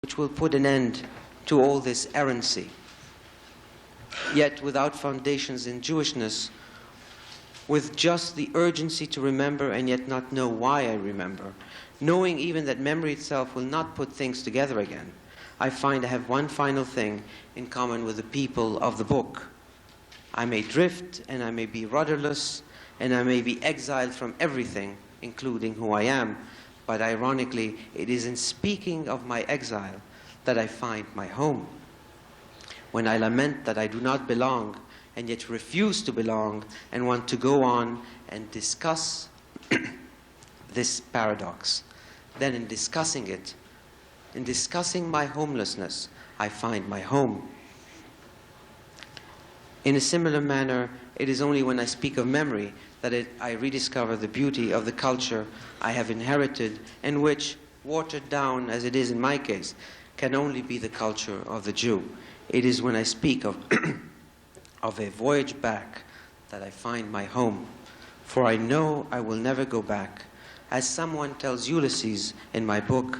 which will put an end to all this errancy. Yet without foundations in Jewishness, with just the urgency to remember and yet not know why I remember, knowing even that memory itself will not put things together again, I find I have one final thing in common with the people of the book. I may drift, and I may be rudderless, and I may be exiled from everything, including who I am, but ironically, it is in speaking of my exile that I find my home. When I lament that I do not belong, and yet refuse to belong, and want to go on and discuss this paradox, then in discussing it, in discussing my homelessness, I find my home. In a similar manner, it is only when I speak of memory that I rediscover the beauty of the culture I have inherited, and which, watered down as it is in my case, can only be the culture of the Jew. It is when I speak of, of a voyage back that I find my home. For I know I will never go back. As someone tells Ulysses in my book,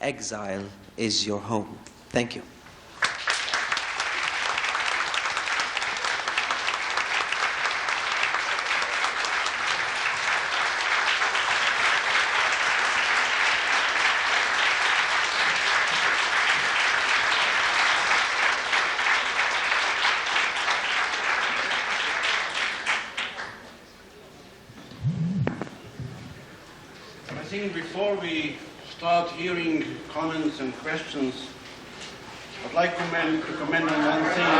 exile is your home. Thank you. Before we start hearing comments and questions, I'd like to comment on one thing.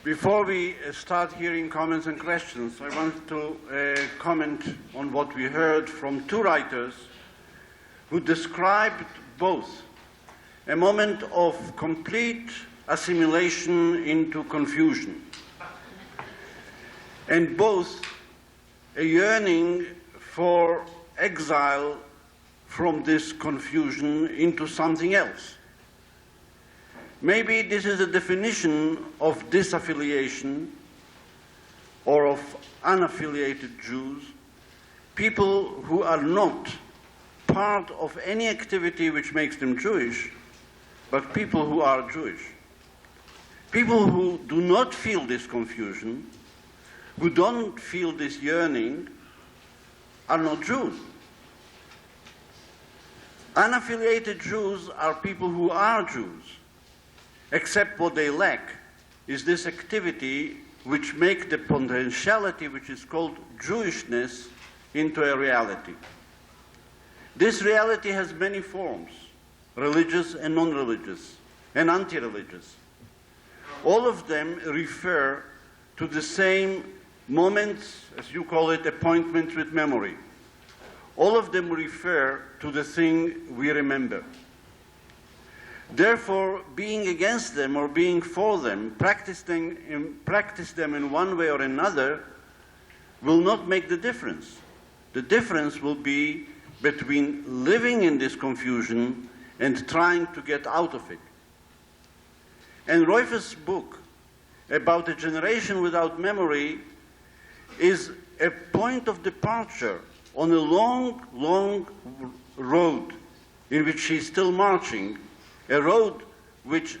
Before we start hearing comments and questions, I want to comment on what we heard from two writers who described both a moment of complete assimilation into confusion, and both a yearning for exile from this confusion into something else. Maybe this is a definition of disaffiliation or of unaffiliated Jews, people who are not part of any activity which makes them Jewish, but people who are Jewish. People who do not feel this confusion, who don't feel this yearning, are not Jews. Unaffiliated Jews are people who are Jews, except what they lack is this activity which makes the potentiality which is called Jewishness into a reality. This reality has many forms, religious and non-religious, and anti-religious. All of them refer to the same moments, as you call it, appointments with memory. All of them refer to the thing we remember. Therefore, being against them or being for them, practice them in one way or another, will not make the difference. The difference will be between living in this confusion and trying to get out of it. And Roif's book about a generation without memory is a point of departure on a long, long road in which she's still marching, a road which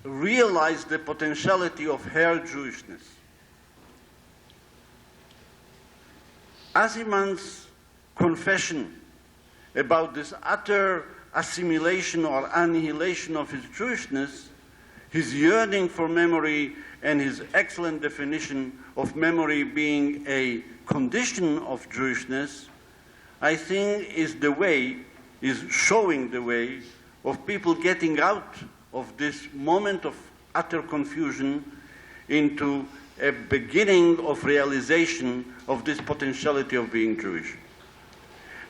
realized the potentiality of her Jewishness. Aciman's confession about this utter assimilation or annihilation of his Jewishness, his yearning for memory, and his excellent definition of memory being a condition of Jewishness, I think is showing the way of people getting out of this moment of utter confusion into a beginning of realization of this potentiality of being Jewish.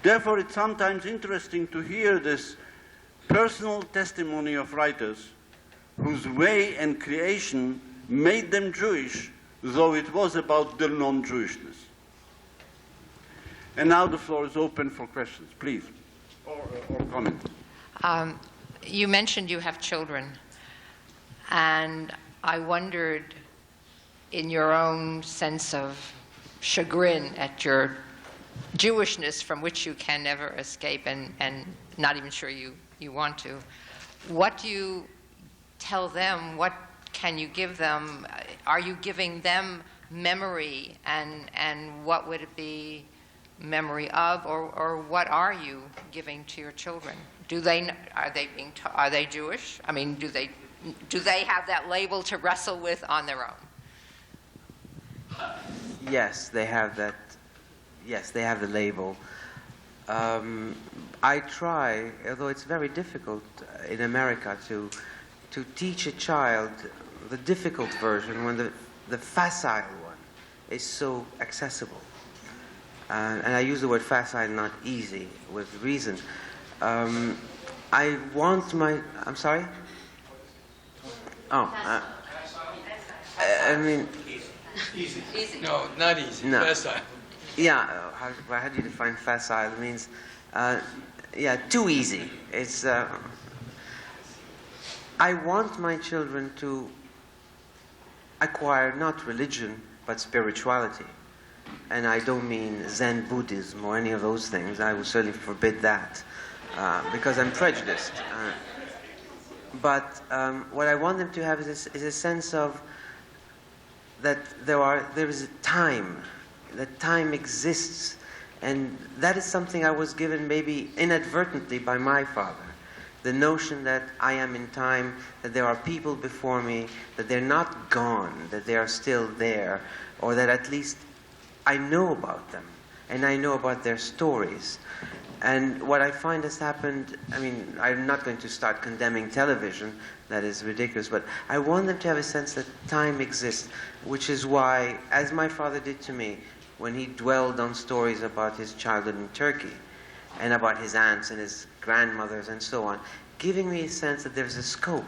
Therefore, it's sometimes interesting to hear this personal testimony of writers whose way and creation made them Jewish, though it was about their non-Jewishness. And now the floor is open for questions, please, or comments. You mentioned you have children, and I wondered, in your own sense of chagrin at your Jewishness from which you can never escape, and not even sure you want to. What do you tell them? What can you give them? Are you giving them memory, and what would it be memory of, or what are you giving to your children? Are they Jewish? I mean, do they have that label to wrestle with on their own? Yes, they have that. Yes, they have the label. I try, although it's very difficult in America, to teach a child the difficult version when the facile one is so accessible. And I use the word facile, not easy, with reason. I want my... I'm sorry? Oh, I mean... Easy. No, not easy. No. Facile. Yeah, how do you define facile? It means, too easy. It's... I want my children to acquire not religion, but spirituality. And I don't mean Zen Buddhism or any of those things. I would certainly forbid that, because I'm prejudiced. But what I want them to have is a sense of that there is a time, that time exists, and that is something I was given maybe inadvertently by my father. The notion that I am in time, that there are people before me, that they're not gone, that they are still there, or that at least I know about them, and I know about their stories. And what I find has happened, I mean, I'm not going to start condemning television, that is ridiculous, but I want them to have a sense that time exists, which is why, as my father did to me, when he dwelled on stories about his childhood in Turkey, and about his aunts and his grandmothers and so on, giving me a sense that there's a scope,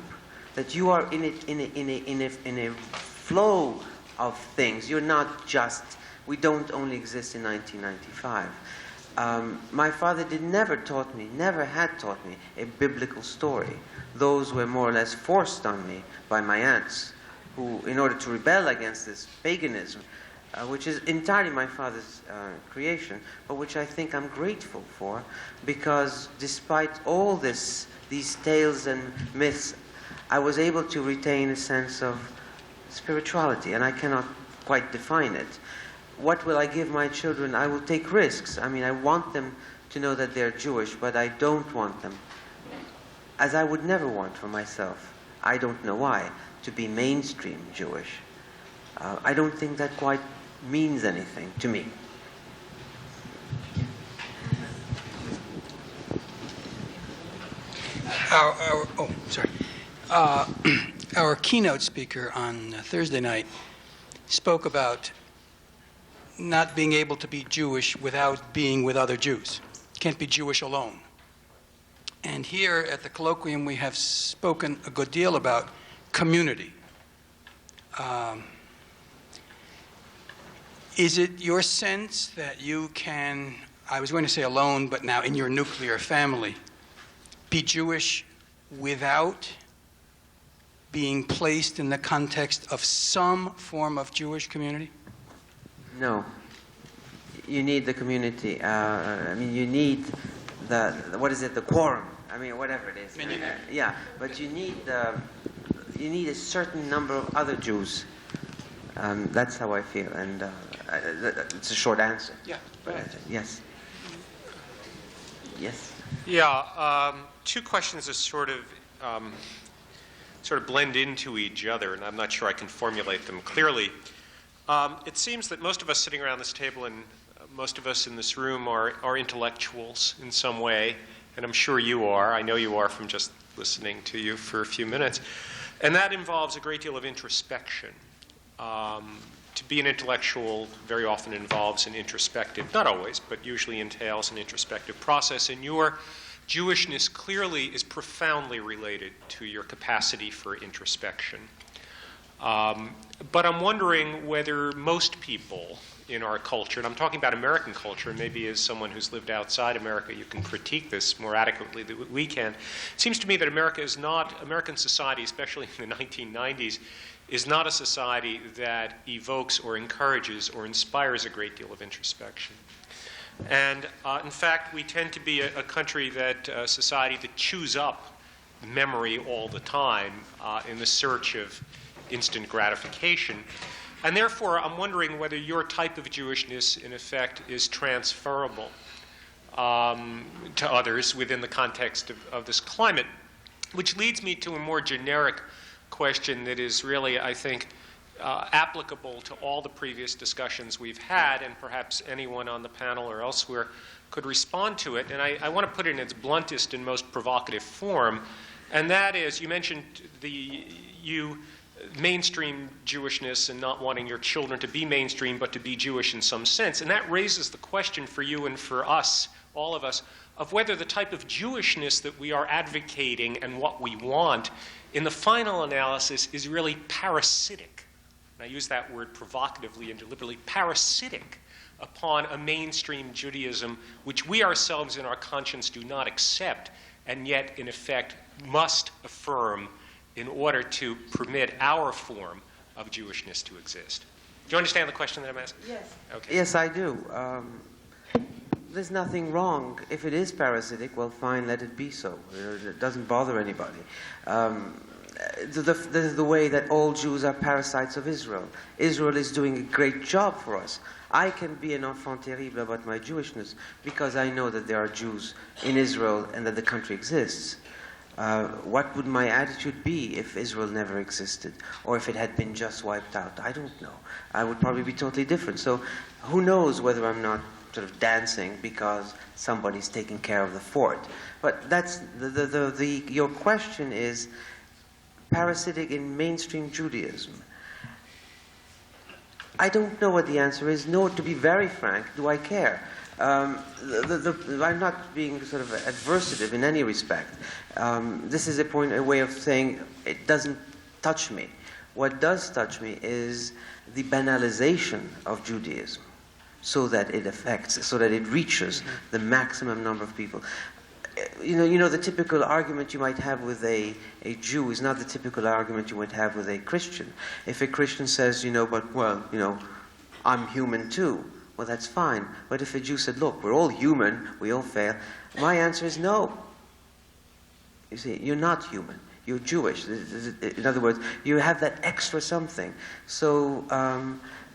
that you are in a flow of things. You're not just, we don't only exist in 1995. My father never had taught me a biblical story. Those were more or less forced on me by my aunts, who, in order to rebel against this paganism, which is entirely my father's creation, but which I think I'm grateful for, because despite all these tales and myths, I was able to retain a sense of spirituality, and I cannot quite define it. What will I give my children? I will take risks. I mean, I want them to know that they're Jewish, but I don't want them, as I would never want for myself, I don't know why, to be mainstream Jewish. I don't think that quite means anything to me. Our keynote speaker on Thursday night spoke about not being able to be Jewish without being with other Jews. Can't be Jewish alone. And here at the Colloquium we have spoken a good deal about community. Is it your sense that you can, I was going to say alone, but now in your nuclear family, be Jewish without being placed in the context of some form of Jewish community? No. You need the community. You need the quorum. I mean, whatever it is. Yeah, but you need a certain number of other Jews. That's how I feel, and it's a short answer. Yeah. But yes. Yes. Yeah. Two questions that sort of blend into each other, and I'm not sure I can formulate them clearly. It seems that most of us sitting around this table and most of us in this room are intellectuals in some way, and I'm sure you are. I know you are from just listening to you for a few minutes. And that involves a great deal of introspection. To be an intellectual very often involves an introspective, not always, but usually entails an introspective process. And your Jewishness clearly is profoundly related to your capacity for introspection. But I'm wondering whether most people in our culture, and I'm talking about American culture, and maybe as someone who's lived outside America, you can critique this more adequately than we can. It seems to me that American society, especially in the 1990s, is not a society that evokes or encourages or inspires a great deal of introspection. And in fact, we tend to be a country a society that chews up memory all the time in the search of instant gratification. And therefore, I'm wondering whether your type of Jewishness, in effect, is transferable to others within the context of this climate, which leads me to a more generic question that is really, I think, applicable to all the previous discussions we've had, and perhaps anyone on the panel or elsewhere could respond to it. And I want to put it in its bluntest and most provocative form, and that is, you mentioned mainstream Jewishness and not wanting your children to be mainstream but to be Jewish in some sense, and that raises the question for you and for us, all of us, of whether the type of Jewishness that we are advocating and what we want in the final analysis is really parasitic. And I use that word provocatively and deliberately, parasitic upon a mainstream Judaism which we ourselves in our conscience do not accept and yet in effect must affirm in order to permit our form of Jewishness to exist. Do you understand the question that I'm asking? Yes. Okay. Yes, I do. There's nothing wrong. If it is parasitic, well, fine, let it be so. It doesn't bother anybody. This is the way that all Jews are parasites of Israel. Israel is doing a great job for us. I can be an enfant terrible about my Jewishness because I know that there are Jews in Israel and that the country exists. What would my attitude be if Israel never existed, or if it had been just wiped out? I don't know. I would probably be totally different. So who knows whether I'm not sort of dancing because somebody's taking care of the fort. But that's your question is parasitic in mainstream Judaism. I don't know what the answer is, nor, to be very frank, do I care. I'm not being sort of adversative in any respect. This is a way of saying it doesn't touch me. What does touch me is the banalization of Judaism, so that it reaches the maximum number of people. You know, the typical argument you might have with a Jew is not the typical argument you would have with a Christian. If a Christian says, I'm human too, well, that's fine. But if a Jew said, look, we're all human, we all fail, my answer is no. You see, you're not human. You're Jewish. In other words, you have that extra something. So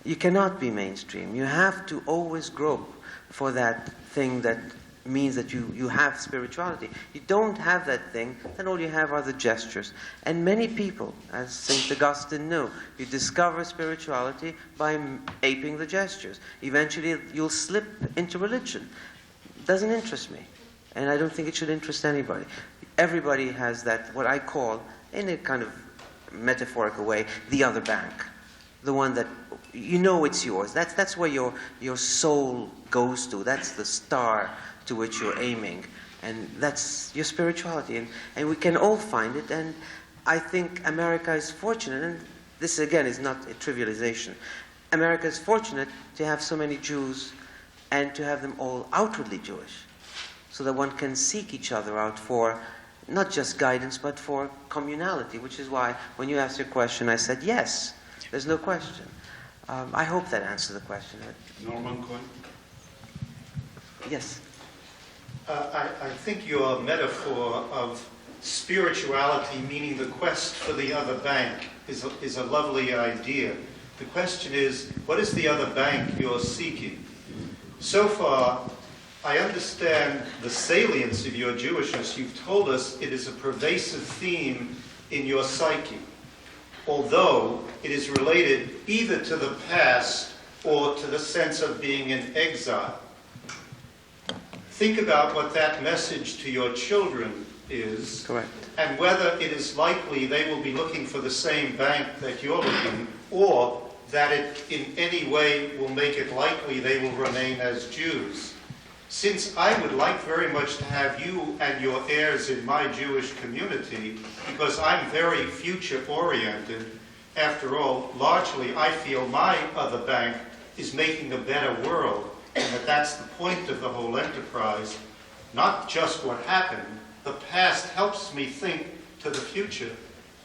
you cannot be mainstream. You have to always grope for that thing that means that you have spirituality. You don't have that thing, then all you have are the gestures. And many people, as St. Augustine knew, you discover spirituality by aping the gestures. Eventually you'll slip into religion. It doesn't interest me. And I don't think it should interest anybody. Everybody has that, what I call, in a kind of metaphorical way, the other bank. The one that you know it's yours. That's where your soul goes to. That's the star to which you're aiming. And that's your spirituality. And we can all find it. And I think America is fortunate, and this again is not a trivialization. America is fortunate to have so many Jews and to have them all outwardly Jewish, so that one can seek each other out for not just guidance, but for communality, which is why when you asked your question, I said yes. There's no question. I hope that answers the question. Norman Cohen? Yes. I think your metaphor of spirituality, meaning the quest for the other bank, is a lovely idea. The question is, what is the other bank you're seeking? So far, I understand the salience of your Jewishness. You've told us it is a pervasive theme in your psyche, although it is related either to the past or to the sense of being in exile. Think about what that message to your children is. Correct. And whether it is likely they will be looking for the same bank that you're looking, or that it in any way will make it likely they will remain as Jews. Since I would like very much to have you and your heirs in my Jewish community, because I'm very future-oriented, after all, largely I feel my other bank is making a better world, and that's the point of the whole enterprise, not just what happened. The past helps me think to the future,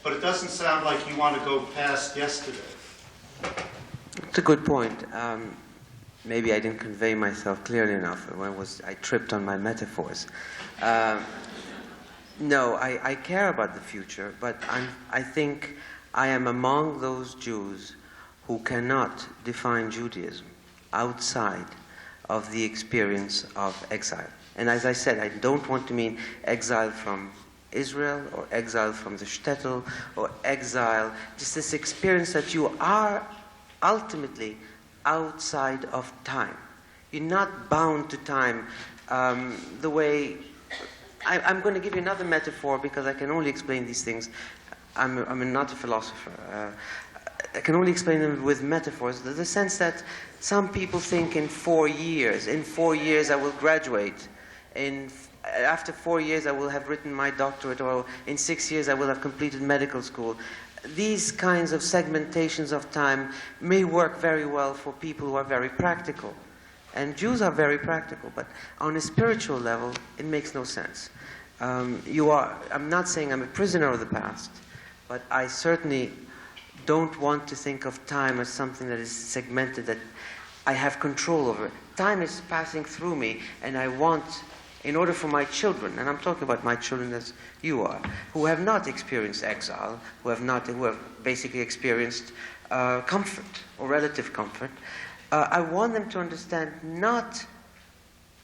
but it doesn't sound like you want to go past yesterday. It's a good point. maybe I didn't convey myself clearly enough. I tripped on my metaphors. No, I care about the future, but I think I am among those Jews who cannot define Judaism outside of the experience of exile. And as I said, I don't want to mean exile from Israel or exile from the shtetl or exile, just this experience that you are ultimately outside of time. You're not bound to time the way... I'm going to give you another metaphor because I can only explain these things. I'm not a philosopher. I can only explain them with metaphors. The sense that some people think in 4 years. In 4 years I will graduate. After 4 years I will have written my doctorate, or in 6 years I will have completed medical school. These kinds of segmentations of time may work very well for people who are very practical. And Jews are very practical, but on a spiritual level, it makes no sense. I'm not saying I'm a prisoner of the past, but I certainly don't want to think of time as something that is segmented, that I have control over. Time is passing through me, and I want, in order for my children, and I'm talking about my children as you are, who have not experienced exile, who have basically experienced comfort or relative comfort, I want them to understand not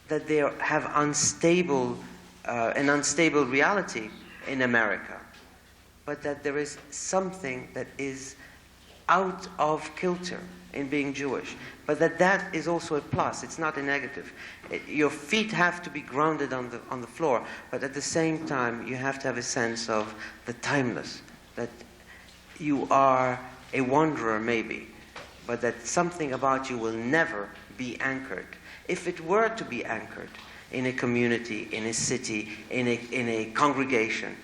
that they have an unstable reality in America, but that there is something that is out of kilter in being Jewish, but that is also a plus. It's not a negative. Your feet have to be grounded on the floor, but at the same time you have to have a sense of the timeless, that you are a wanderer maybe, but that something about you will never be anchored. If it were to be anchored in a community, in a city, in a congregation,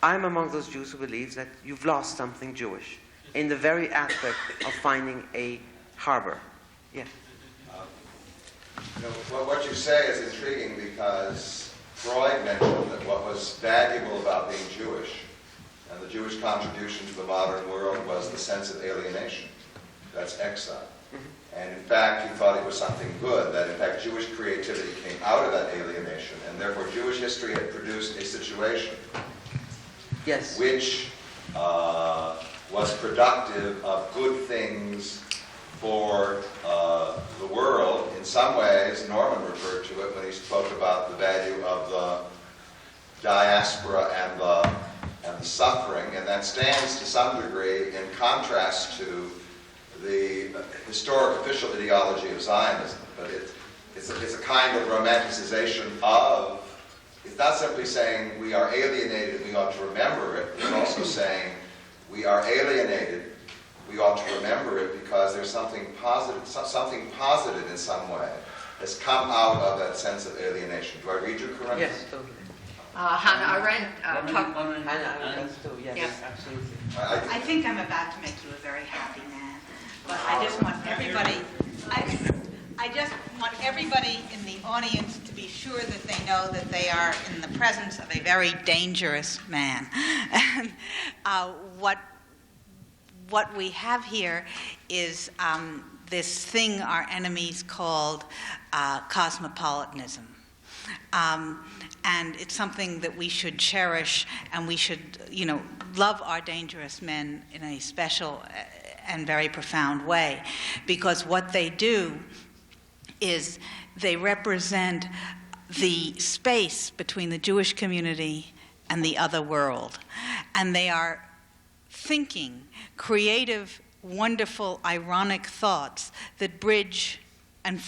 I'm among those Jews who believes that you've lost something Jewish in the very aspect of finding a harbor. Yeah. What you say is intriguing because Freud mentioned that what was valuable about being Jewish and the Jewish contribution to the modern world was the sense of alienation. That's exile. Mm-hmm. And in fact, he thought it was something good, that in fact Jewish creativity came out of that alienation, and therefore Jewish history had produced a situation which was productive of good things for the world. In some ways, Norman referred to it when he spoke about the value of the diaspora and the suffering, and that stands to some degree in contrast to the historic official ideology of Zionism. But it's a kind of romanticization of, it's not simply saying we are alienated, we ought to remember it, it's also saying we are alienated, we ought to remember it because there's something positive in some way has come out of that sense of alienation. Do I read you correctly? Yes, totally. Hannah Arendt talked... Yes, absolutely. I think I'm about to make you a very happy man, but I just want everybody... I just want everybody in the audience to be sure that they know that they are in the presence of a very dangerous man. And what we have here is this thing our enemies called cosmopolitanism. And it's something that we should cherish, and we should, love our dangerous men in a special and very profound way, because what they do is they represent the space between the Jewish community and the other world. And they are thinking creative, wonderful, ironic thoughts that bridge and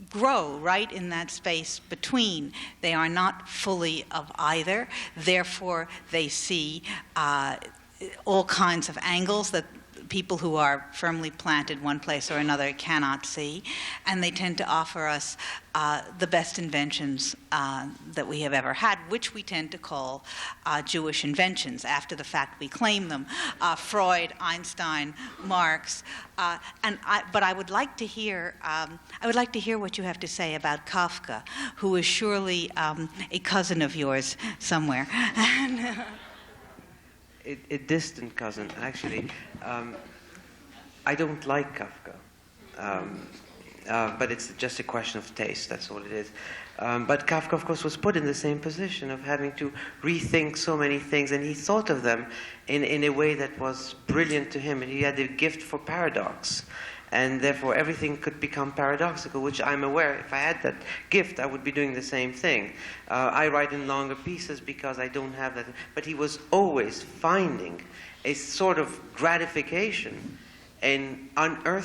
grow right in that space between. They are not fully of either. Therefore, they see all kinds of angles that people who are firmly planted one place or another cannot see, and they tend to offer us the best inventions that we have ever had, which we tend to call Jewish inventions. After the fact, we claim them: Freud, Einstein, Marx. But I would like to hear. What you have to say about Kafka, who is surely a cousin of yours somewhere. A distant cousin, actually. I don't like Kafka. But it's just a question of taste, that's all it is. But Kafka, of course, was put in the same position of having to rethink so many things, and he thought of them in a way that was brilliant to him, and he had a gift for paradox. And therefore, everything could become paradoxical, which I'm aware, if I had that gift, I would be doing the same thing. I write in longer pieces because I don't have that. But he was always finding a sort of gratification in unearthing